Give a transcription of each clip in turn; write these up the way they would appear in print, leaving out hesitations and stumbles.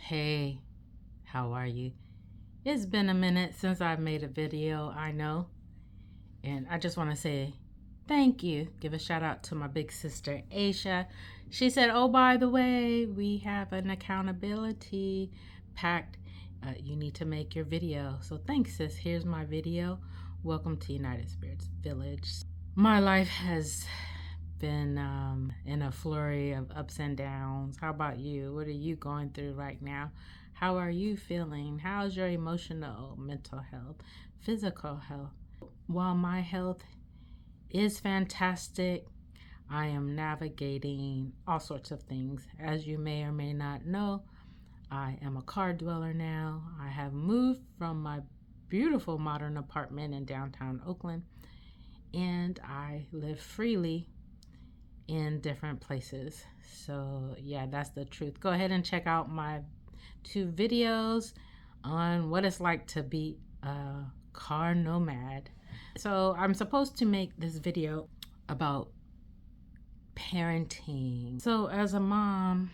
Hey, how are you? It's been a minute since I've made a video, I know. And I just want to say thank you. Give a shout out to my big sister, Aisha. She said, oh, by the way, we have an accountability pact. You need to make your video. So thanks, sis. Here's my video. Welcome to United Spirits Village. My life has been in a flurry of ups and downs. How about you? What are you going through right now? How are you feeling? How's your emotional, mental health, physical health? While my health is fantastic, I am navigating all sorts of things. As you may or may not know, I am a car dweller now. I have moved from my beautiful modern apartment in downtown Oakland, and I live freely in different places. So yeah, that's the truth. Go ahead and check out my 2 videos on what it's like to be a car nomad. So I'm supposed to make this video about parenting. So as a mom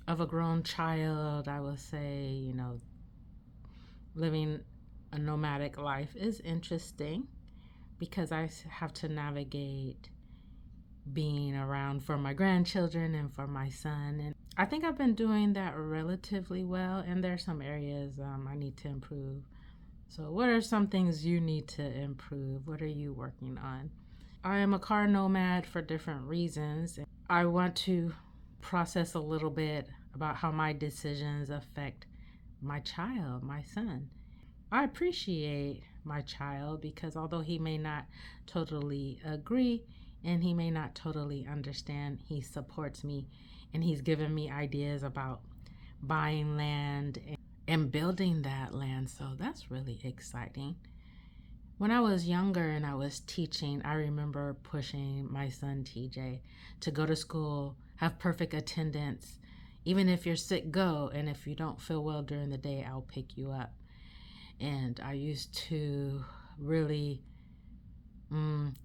of a grown child, I will say, living a nomadic life is interesting because I have to navigate being around for my grandchildren and for my son. And I think I've been doing that relatively well, and there's some areas I need to improve. So what are some things you need to improve? What are you working on? I am a car nomad for different reasons. I want to process a little bit about how my decisions affect my child, my son. I appreciate my child because although he may not totally agree and he may not totally understand, he supports me and he's given me ideas about buying land and building that land. So that's really exciting. When I was younger and I was teaching, I remember pushing my son TJ to go to school, have perfect attendance. Even if you're sick, go. And if you don't feel well during the day, I'll pick you up. And I used to really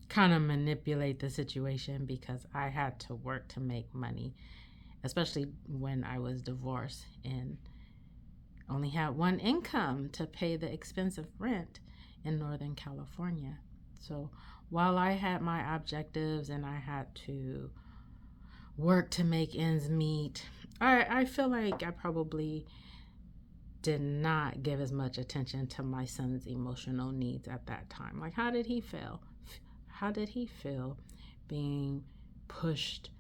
kind of manipulate the situation because I had to work to make money, especially when I was divorced and only had one income to pay the expensive rent in Northern California. So while I had my objectives and I had to work to make ends meet, I feel like I probably did not give as much attention to my son's emotional needs at that time. Like, how did he feel? How did he feel being pushed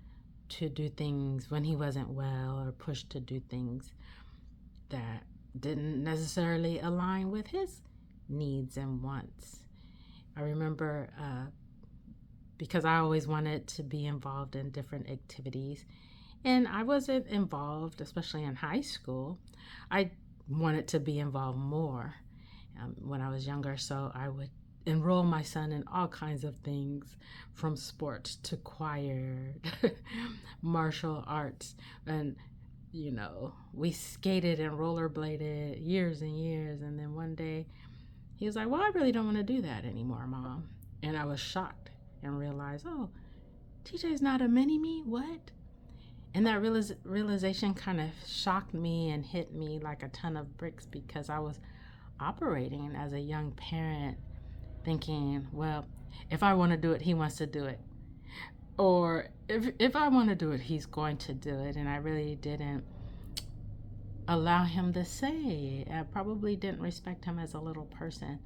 to do things when he wasn't well, or pushed to do things that didn't necessarily align with his needs and wants? I remember because I always wanted to be involved in different activities, and I wasn't involved, especially in high school. I wanted to be involved more when I was younger, so I would enroll my son in all kinds of things, from sports to choir, martial arts, and we skated and rollerbladed years and years. And then one day he was like, well, I really don't want to do that anymore, Mom. And I was shocked and realized, oh, TJ's not a mini-me? What? And that realization kind of shocked me and hit me like a ton of bricks, because I was operating as a young parent thinking, well, if I want to do it, he wants to do it. Or if I want to do it, he's going to do it. And I really didn't allow him to say. I probably didn't respect him as a little person.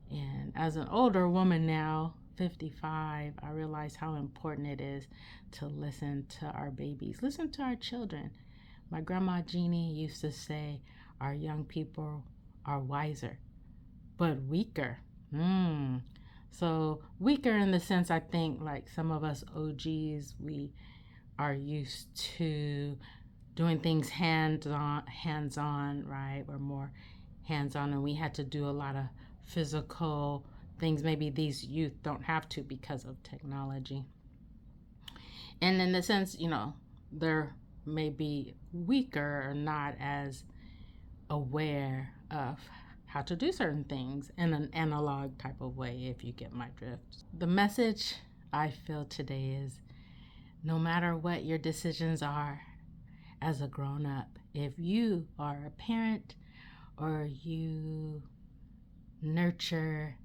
And as an older woman now, 55, I realize how important it is to listen to our babies, listen to our children. My grandma Jeannie used to say, our young people are wiser, but weaker. So weaker in the sense, I think, like some of us OGs, we are used to doing things hands-on, right? We're more hands-on, and we had to do a lot of physical things maybe these youth don't have to because of technology. And in the sense, they're maybe weaker or not as aware of how to do certain things in an analog type of way, if you get my drift. The message I feel today is, no matter what your decisions are, as a grown-up. If you are a parent or you nurture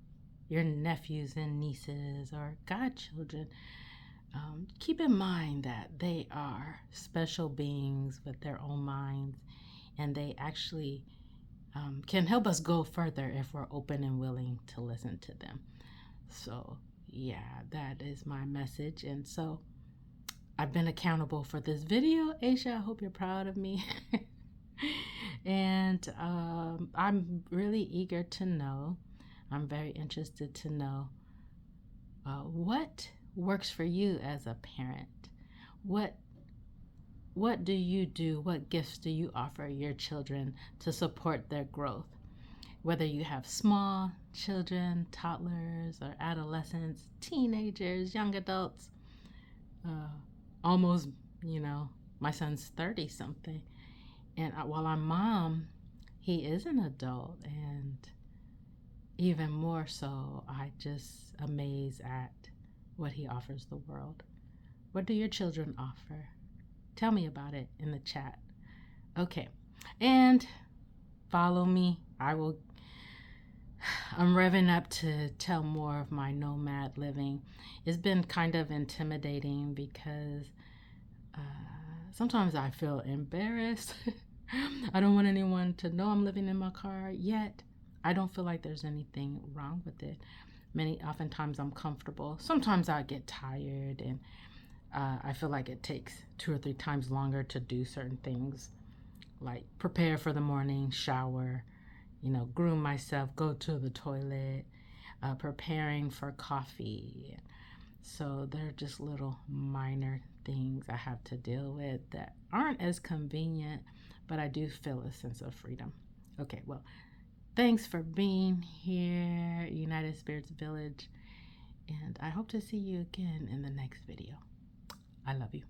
your nephews and nieces or godchildren, keep in mind that they are special beings with their own minds, and they actually can help us go further if we're open and willing to listen to them. So yeah, that is my message. And so I've been accountable for this video. Aisha, I hope you're proud of me. And I'm really eager to know, I'm very interested to know what works for you as a parent. What do you do? What gifts do you offer your children to support their growth? Whether you have small children, toddlers, or adolescents, teenagers, young adults, almost, my son's 30 something. And while I'm mom, he is an adult, and even more so, I just amaze at what he offers the world. What do your children offer? Tell me about it in the chat. Okay, and follow me. I'm revving up to tell more of my nomad living. It's been kind of intimidating because sometimes I feel embarrassed. I don't want anyone to know I'm living in my car, yet I don't feel like there's anything wrong with it. Oftentimes I'm comfortable. Sometimes I get tired, and I feel like it takes 2 or 3 times longer to do certain things, like prepare for the morning, shower, groom myself, go to the toilet, preparing for coffee. So they're just little minor things I have to deal with that aren't as convenient, but I do feel a sense of freedom. Okay, well, thanks for being here, United Spirits Village, and I hope to see you again in the next video. I love you.